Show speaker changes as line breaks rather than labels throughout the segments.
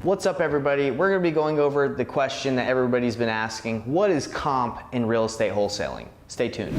What's up, everybody? We're going to be going over the question that everybody's been asking. What is comp in real estate wholesaling? Stay tuned.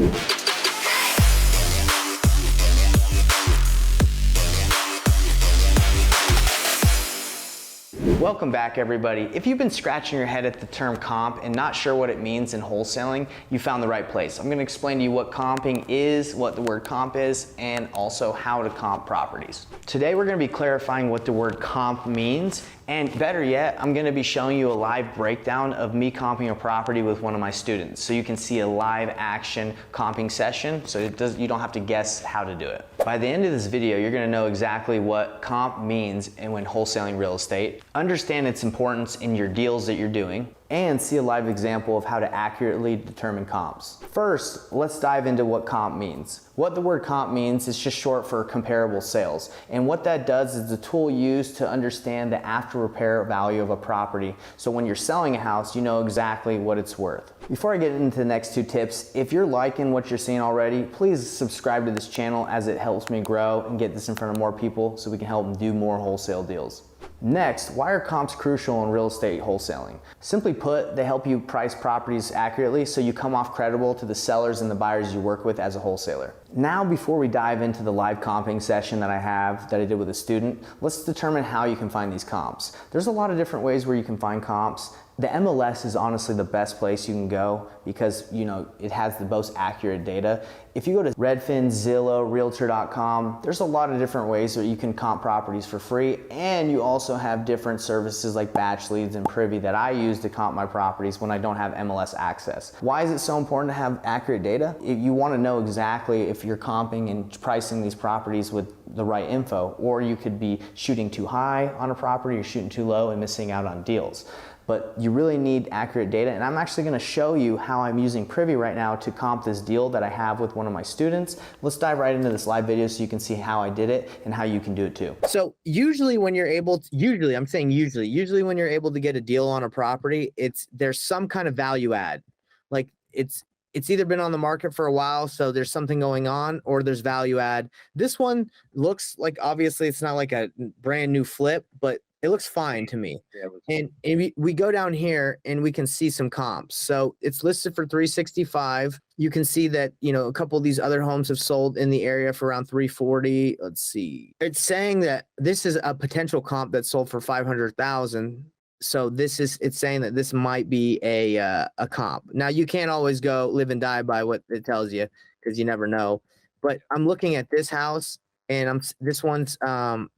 Welcome back, everybody. If you've been scratching your head at the term comp and not sure what it means in wholesaling, you found the right place. I'm going to explain to you what comping is, what the word comp is, and also how to comp properties. Today, we're going to be clarifying what the word comp means, and better yet, I'm going to be showing you a live breakdown of me comping a property with one of my students, so you can see a live action comping session, so you don't have to guess how to do it. By the end of this video, you're going to know exactly what comp means and when wholesaling real estate, understand its importance in your deals that you're doing, and see a live example of how to accurately determine comps. First, let's dive into what comp means. What the word comp means is just short for comparable sales. And what that does is the tool used to understand the after repair value of a property. So when you're selling a house, you know exactly what it's worth. Before I get into the next two tips, if you're liking what you're seeing already, please subscribe to this channel as it helps me grow and get this in front of more people so we can help them do more wholesale deals. Next, why are comps crucial in real estate wholesaling? Simply put, they help you price properties accurately so you come off credible to the sellers and the buyers you work with as a wholesaler. Now, before we dive into the live comping session that I did with a student, let's determine how you can find these comps. There's a lot of different ways where you can find comps. The MLS is honestly the best place you can go because it has the most accurate data. If you go to Redfin, Zillow, Realtor.com, there's a lot of different ways that you can comp properties for free, and you also have different services like Batch Leads and Privy that I use to comp my properties when I don't have MLS access. Why is it so important to have accurate data? If you want to know exactly if you're comping and pricing these properties with the right info, or you could be shooting too high on a property or shooting too low and missing out on deals. But you really need accurate data, and I'm actually going to show you how I'm using Privy right now to comp this deal that I have with one of my students. Let's dive right into this live video so you can see how I did it and how you can do it too. So usually when you're able to, usually when you're able to get a deal on a property, there's some kind of value add. Like it's either been on the market for a while, so there's something going on, or there's value add. This one looks like, obviously it's not like a brand new flip, but it looks fine to me. And we go down here and we can see some comps. So it's listed for $365. You can see that, a couple of these other homes have sold in the area for around $340. Let's see. It's saying that this is a potential comp that sold for $500,000. So it's saying that this might be a comp. Now you can't always go live and die by what it tells you because you never know. But I'm looking at this house, and this one's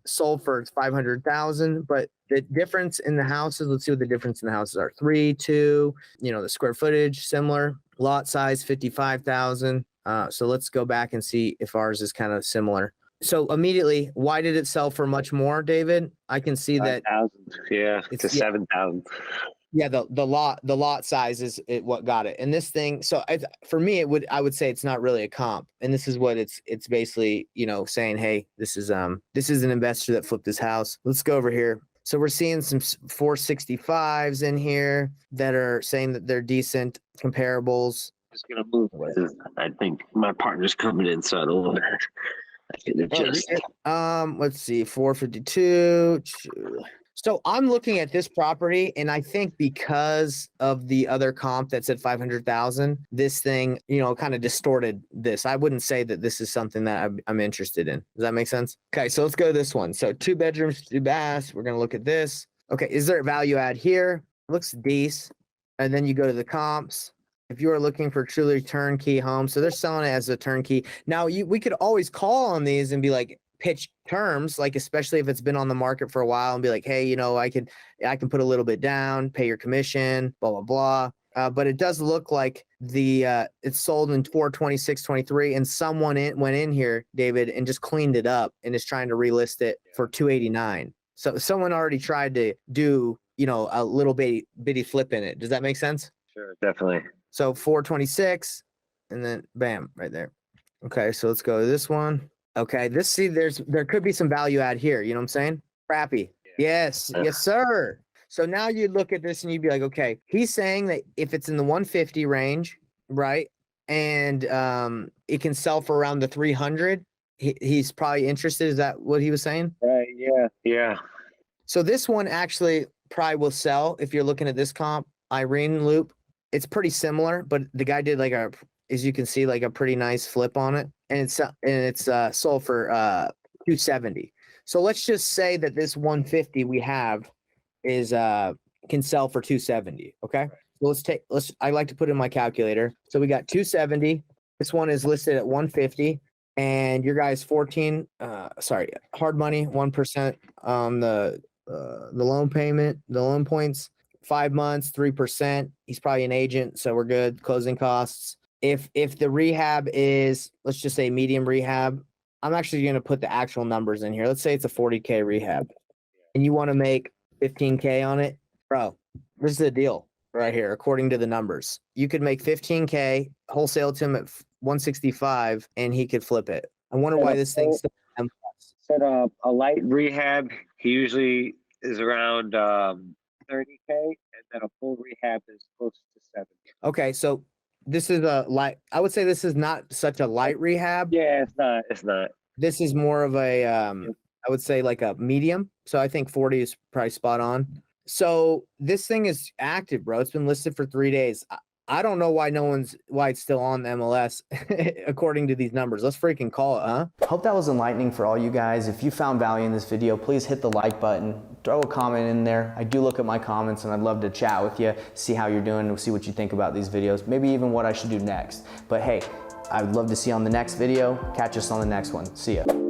sold for $500,000, but the difference in the houses, let's see what the difference in the houses are. 3, 2, the square footage, similar. Lot size, 55,000. So let's go back and see if ours is kind of similar. So immediately, why did it sell for much more, David? I can see
5,
that.
yeah, to 7,000.
Yeah, the lot size is what got it. And this thing, so for me, I would say it's not really a comp. And this is what it's basically, saying, hey, this is an investor that flipped his house. Let's go over here. So we're seeing some 465s in here that are saying that they're decent comparables.
Just gonna move. I think my partner's coming in, so I don't want to. I can adjust.
Let's see, 452. So I'm looking at this property, and I think because of the other comp that said 500,000, this thing, kind of distorted this. I wouldn't say that this is something that I'm interested in. Does that make sense? Okay, so let's go to this one. So 2 bedrooms, 2 baths. We're going to look at this. Okay, is there a value add here? Looks decent. And then you go to the comps. If you are looking for truly turnkey home, so they're selling it as a turnkey. Now, we could always call on these and be like, pitch terms, like especially if it's been on the market for a while, and be like, hey, I can put a little bit down, pay your commission, blah blah blah. But it does look like it's sold in 426.23, and someone went in here, David, and just cleaned it up and is trying to relist it for 289. So someone already tried to do a little bitty flip in it. Does that make sense?
Sure, definitely.
So 426, and then bam, right there. Okay, so let's go to this one. Okay, there could be some value add here. You know what I'm saying? Crappy. Yeah. Yes, sir. So now you look at this and you'd be like, okay, he's saying that if it's in the 150 range, right, and it can sell for around the 300, he's probably interested. Is that what he was saying?
Yeah.
So this one actually probably will sell if you're looking at this comp, Irene loop. It's pretty similar, but the guy did like a, as you can see, like a pretty nice flip on it, and it's sold for 270. So let's just say that this 150 we have is can sell for 270. Okay, so I like to put in my calculator. So we got 270. This one is listed at 150, and your guy's 14. Hard money 1% on the loan payment, the loan points. 5 months, 3%. He's probably an agent, so we're good. Closing costs. If the rehab is, let's just say medium rehab, I'm actually going to put the actual numbers in here. Let's say it's a 40K rehab, and you want to make 15K on it, bro. This is the deal right here. According to the numbers, you could make 15K, wholesale to him at 165, and he could flip it. I wonder why this thing's
set up a light rehab. He usually is around 30K, and then a full rehab is close to 70.
Okay, so this is a light. I would say this is not such a light rehab.
Yeah, it's not. It's not.
This is more of a, I would say like a medium. So I think 40 is probably spot on. So this thing is active, bro. It's been listed for 3 days. I don't know why why it's still on the MLS according to these numbers. Let's freaking call it, huh? Hope that was enlightening for all you guys. If you found value in this video, please hit the like button, throw a comment in there. I do look at my comments and I'd love to chat with you, see how you're doing, see what you think about these videos, maybe even what I should do next. But hey, I'd love to see you on the next video. Catch us on the next one. See ya.